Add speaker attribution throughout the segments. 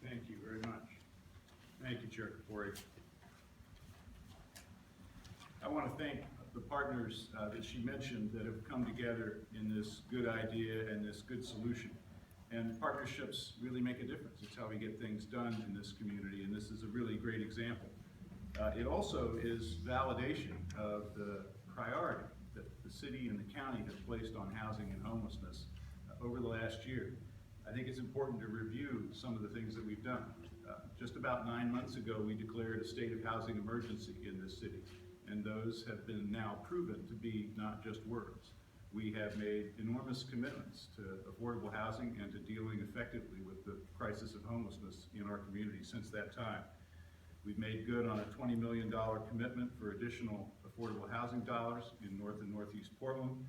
Speaker 1: Thank you very much. Thank you, Chair Kapori. I want to thank the partners that she mentioned that have come together in this good idea and this good solution. And partnerships really make a difference. It's how we get things done in this community, and this is a really great example. It also is validation of the priority that the city and the county have placed on housing and homelessness over the last year. I think it's important to review some of the things that we've done. Just about 9 months ago, we declared a state of housing emergency in this city, and those have been now proven to be not just words. We have made enormous commitments to affordable housing and to dealing effectively with the crisis of homelessness in our community since that time. We've made good on a $20 million commitment for additional affordable housing dollars in North and Northeast Portland.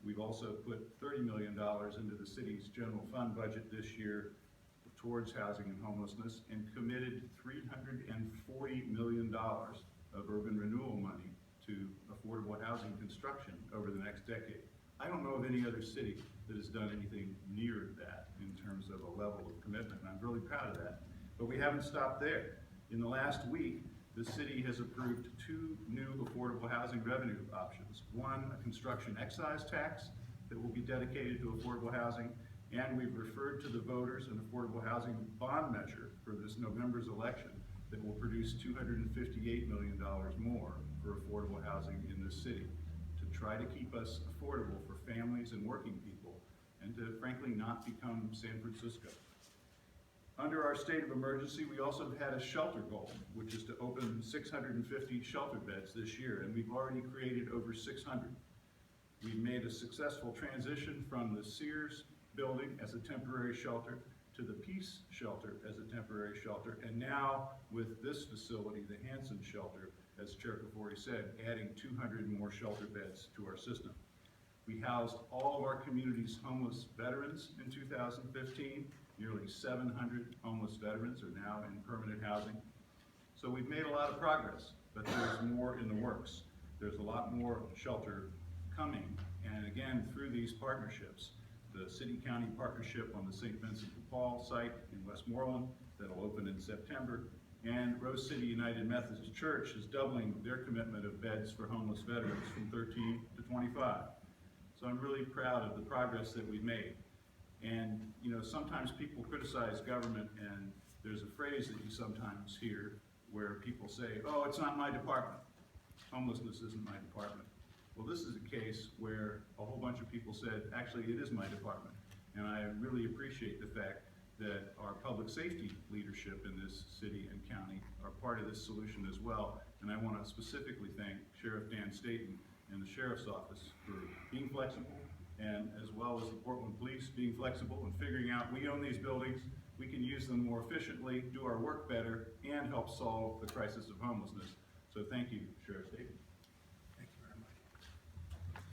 Speaker 1: We've also put $30 million into the city's general fund budget this year towards housing and homelessness, and committed $340 million of urban renewal money to affordable housing construction over the next decade. I don't know of any other city that has done anything near that in terms of a level of commitment, and I'm really proud of that. But we haven't stopped there. In the last week, the city has approved 2 new affordable housing revenue options. One, a construction excise tax that will be dedicated to affordable housing, and we've referred to the voters an affordable housing bond measure for this November's election that will produce $258 million more for affordable housing in this city to try to keep us affordable for families and working people, and to frankly not become San Francisco. Under our state of emergency, we also had a shelter goal, which is to open 650 shelter beds this year, and we've already created over 600. We've made a successful transition from the Sears building as a temporary shelter to the Peace Shelter as a temporary shelter, and now with this facility, the Hansen shelter, as Chair Kapori said, adding 200 more shelter beds to our system. We housed all of our community's homeless veterans in 2015. Nearly 700 homeless veterans are now in permanent housing. So we've made a lot of progress, but there's more in the works. There's a lot more shelter coming, and again, through these partnerships, the city-county partnership on the St. Vincent de Paul site in Westmoreland that'll open in September, and Rose City United Methodist Church is doubling their commitment of beds for homeless veterans from 13 to 25. So I'm really proud of the progress that we've made. And you know, sometimes people criticize government, and there's a phrase that you sometimes hear where people say, oh, it's not my department. Homelessness isn't my department. Well, this is a case where a whole bunch of people said, actually, it is my department. And I really appreciate the fact that our public safety leadership in this city and county are part of this solution as well. And I want to specifically thank Sheriff Dan Staten and the Sheriff's Office for being flexible, and as well as the Portland Police being flexible and figuring out we own these buildings, we can use them more efficiently, do our work better, and help solve the crisis of homelessness. So thank you, Sheriff Staten.